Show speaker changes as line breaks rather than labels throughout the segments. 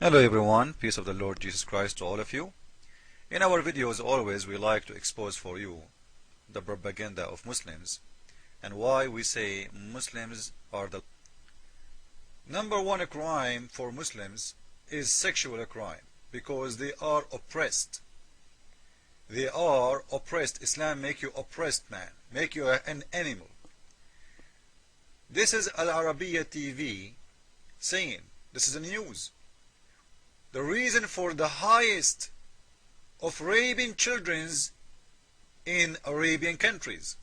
Hello everyone, peace of the Lord Jesus Christ to all of you. In our videos always we like to expose for you the propaganda of Muslims and why we say Muslims are the number one crime for Muslims is sexual crime because they are oppressed. They are oppressed. Islam make you oppressed man, make you an animal. This is Al Arabiya TV saying, this is the news. The reason for the highest of raping children in Arabian countries.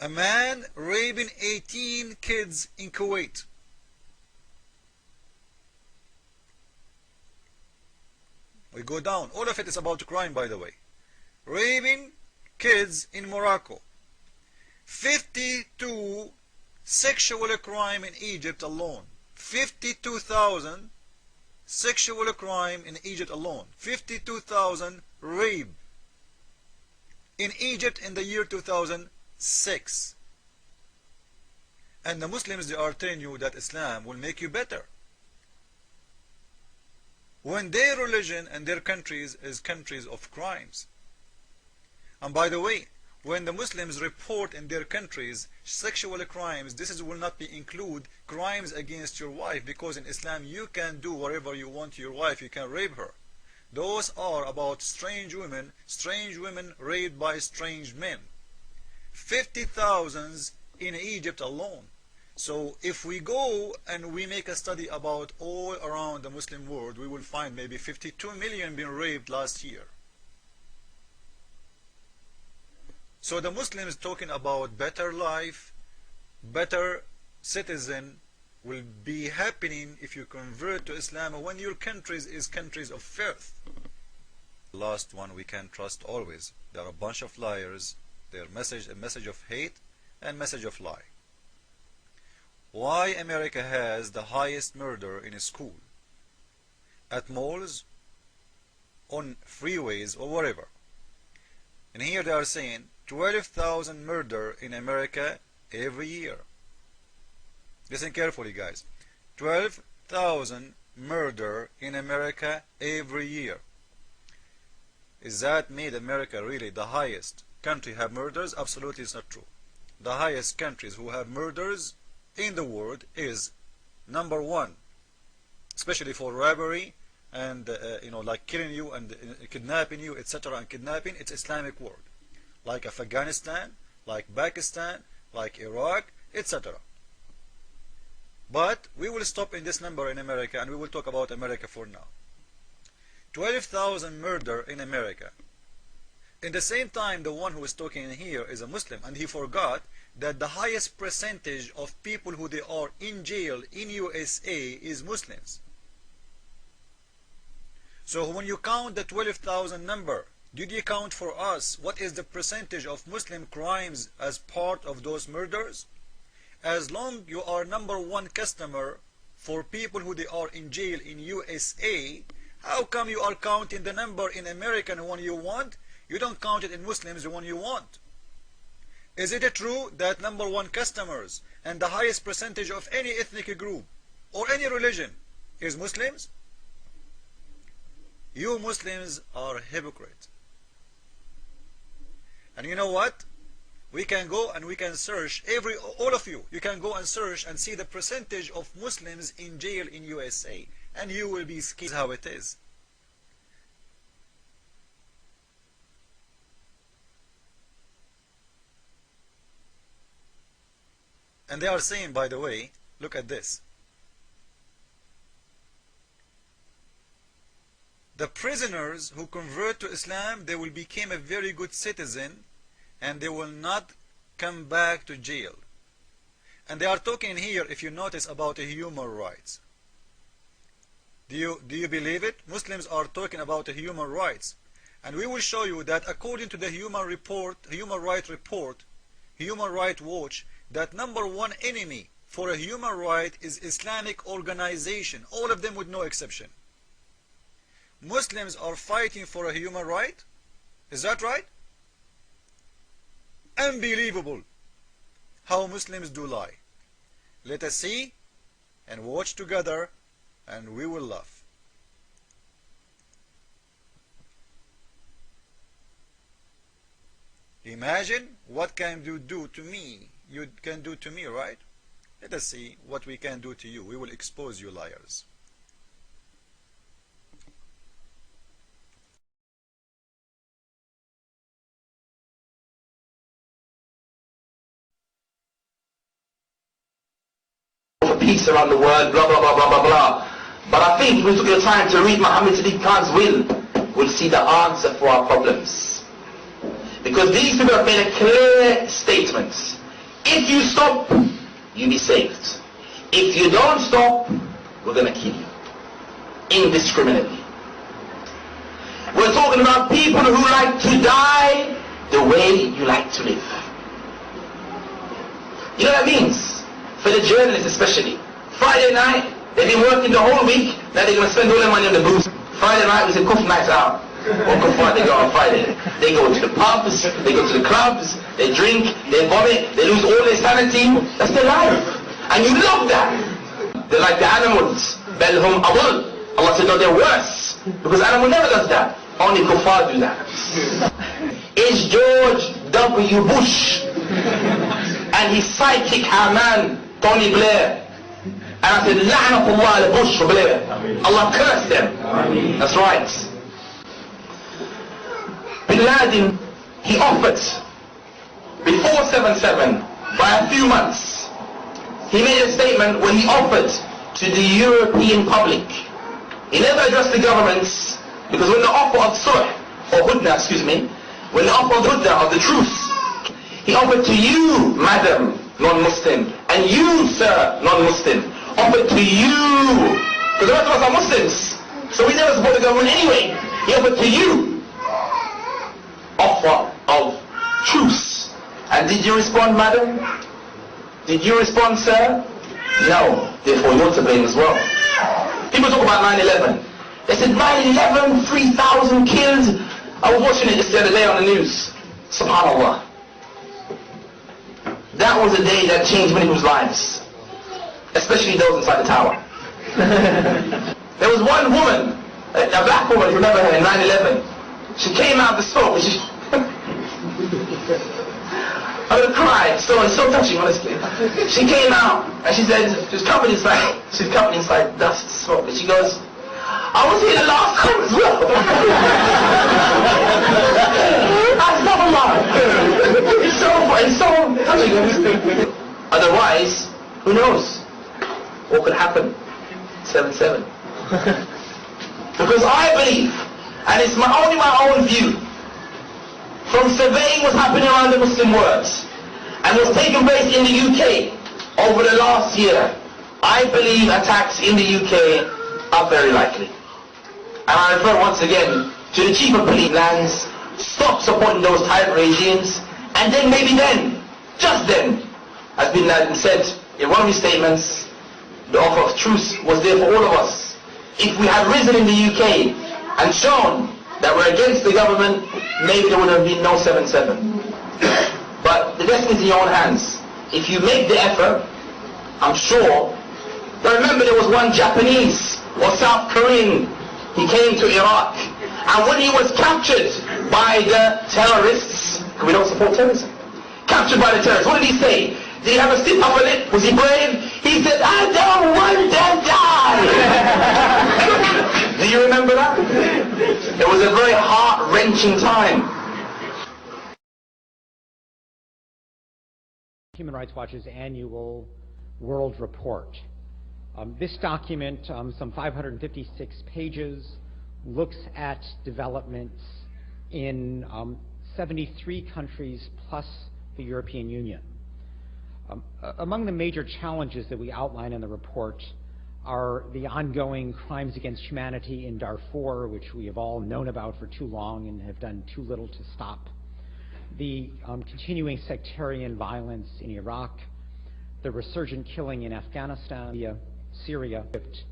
A man raping 18 kids in Kuwait. We go down. All of it is about crime, by the way. Raping kids in Morocco. 52 sexual crime in Egypt alone. 52,000 sexual crime in Egypt alone. 52,000 rape in Egypt in the year 2006. And the Muslims, they are telling you that Islam will make you better, when their religion and their countries is countries of crimes. And by the way, when the Muslims report in their countries sexual crimes, this will not be include crimes against your wife, because in Islam you can do whatever you want to your wife, you can rape her. Those are about strange women raped by strange men. 50,000 in Egypt alone. So if we go and we make a study about all around the Muslim world, we will find maybe 52 million being raped last year. So the Muslims talking about better life, better citizen will be happening if you convert to Islam when your countries is countries of filth. The last one we can trust always. They are a bunch of liars. Their message a message of hate and message of lie. Why America has the highest murder in a school, at malls, on freeways or whatever. And here they are saying 12,000 murder in America every year. Listen carefully, guys. 12,000 murder in America every year. Is that made America really the highest country have murders? Absolutely, it's not true. The highest countries who have murders in the world is number one, especially for robbery and like killing you and kidnapping you, etc. And kidnapping, it's Islamic world, like Afghanistan, like Pakistan, like Iraq, etc. But we will stop in this number in America, and we will talk about America for now. 12,000 murder in America. In the same time, the one who is talking here is a Muslim, and he forgot that the highest percentage of people who they are in jail in USA is Muslims. So when you count the 12,000 number, did you count for us what is the percentage of Muslim crimes as part of those murders? As long you are number one customer for people who they are in jail in USA, how come you are counting the number in American one you want? You don't count it in Muslims the one you want. Is it true that number one customers and the highest percentage of any ethnic group or any religion is Muslims? You Muslims are hypocrites. And you know what? We can go and we can search, all of you can go and search and see the percentage of Muslims in jail in USA, and you will be scared how it is. And they are saying, by the way, look at this. The prisoners who convert to Islam, they will become a very good citizen, and they will not come back to jail. And they are talking here, if you notice, about human rights. Do you believe it? Muslims are talking about human rights. And we will show you that according to the Human Rights Watch, that number one enemy for a human right is Islamic organization. All of them with no exception. Muslims are fighting for a human right? Is that right? Unbelievable how Muslims do lie. Let us see and watch together and we will laugh. Imagine what can you do to me. You can do to me, right? Let us see what we can do to you. We will expose you liars.
For peace around the world, blah, blah, blah, blah, blah, blah. But I think if we took the time to read Muhammad Sadiq Khan's will, we'll see the answer for our problems. Because these people have made a clear statement. If you stop, you'll be saved. If you don't stop, we're going to kill you. Indiscriminately. We're talking about people who like to die the way you like to live. You know what that means? For the journalists especially. Friday night, they've been working the whole week, now they're going to spend all their money on the booze. Friday night was a Kuf night out. Or Kufar, they go on Friday. They go to the pubs, they go to the clubs, they drink, they vomit, they lose all their sanity. That's their life. And you love that. They're like the animals. Belhum adul. Allah said, no, they're worse. Because animal never does that. Only Kufar do that. Is George W. Bush and his sidekick Haman, Tony Blair. And I said, La'natullah al-Bush for Blair. Allah curse them. That's right. Bin Laden, he offered, before 7/7, by a few months, he made a statement when he offered to the European public. He never addressed the governments, because when the offer of Sulh, or Hudna, excuse me, when the offer of Hudna, of the truce, he offered to you, madam, non-Muslim, and you, sir, non-Muslim, offered to you, because the rest of us are Muslims, so we never support the government anyway. He offered to you, offer of truce. And did you respond, madam? Did you respond, sir? No. Therefore, you're to blame as well. People talk about 9/11. They said 9/11, 3,000 killed. I was watching it just the other day on the news. SubhanAllah. That was a day that changed many people's lives, especially those inside the tower. There was one woman, a black woman, if you remember her, in 9/11. She came out of the smoke and she... I'm gonna cry. It's so touching, honestly. She came out and she said, she was covered inside dust, smoke, and she goes, I was here the last time as well. That's not a lie. It's so touching. Otherwise, who knows what could happen? 7/7. Because I believe, and it's only my own view, from surveying what's happening around the Muslim world and what's taken place in the UK over the last year, I believe attacks in the UK are very likely. And I refer once again to the chief of police lands, stop supporting those tyrant regimes, and then maybe then, just then, as Bin Laden said in one of his statements, the offer of truce was there for all of us. If we had risen in the UK and shown that we're against the government, maybe there would have been no 7/7. But the destiny is in your own hands. If you make the effort, I'm sure. But remember, there was one Japanese or South Korean, he came to Iraq, and when he was captured by the terrorists, we don't support terrorism, captured by the terrorists, what did he say? Did he have a stiff upper lip? Was he brave? He said, I don't want to die. Do you remember that? It was a very heart-wrenching time.
Human Rights Watch's annual World Report. This document, some 556 pages, looks at developments in 73 countries plus the European Union. Among the major challenges that we outline in the report are the ongoing crimes against humanity in Darfur, which we have all known about for too long and have done too little to stop, the continuing sectarian violence in Iraq, the resurgent killing in Afghanistan, Syria, Egypt,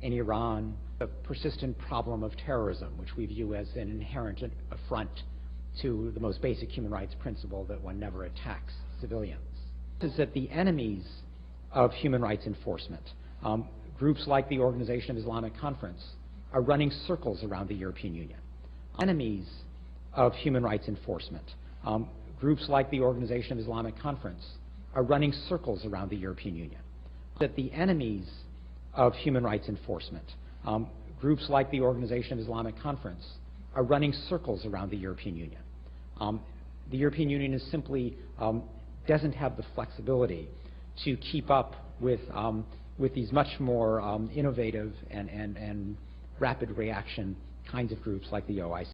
and Iran, the persistent problem of terrorism, which we view as an inherent affront to the most basic human rights principle that one never attacks civilians. Is that the enemies of human rights enforcement, Groups like the Organization of Islamic Conference are running circles around the European Union. Enemies of human rights enforcement. Groups like the Organization of Islamic Conference are running circles around the European Union. That the enemies of human rights enforcement. Groups like the Organization of Islamic Conference are running circles around the European Union. The European Union is simply doesn't have the flexibility to keep up with these much more innovative and rapid reaction kinds of groups like the OIC.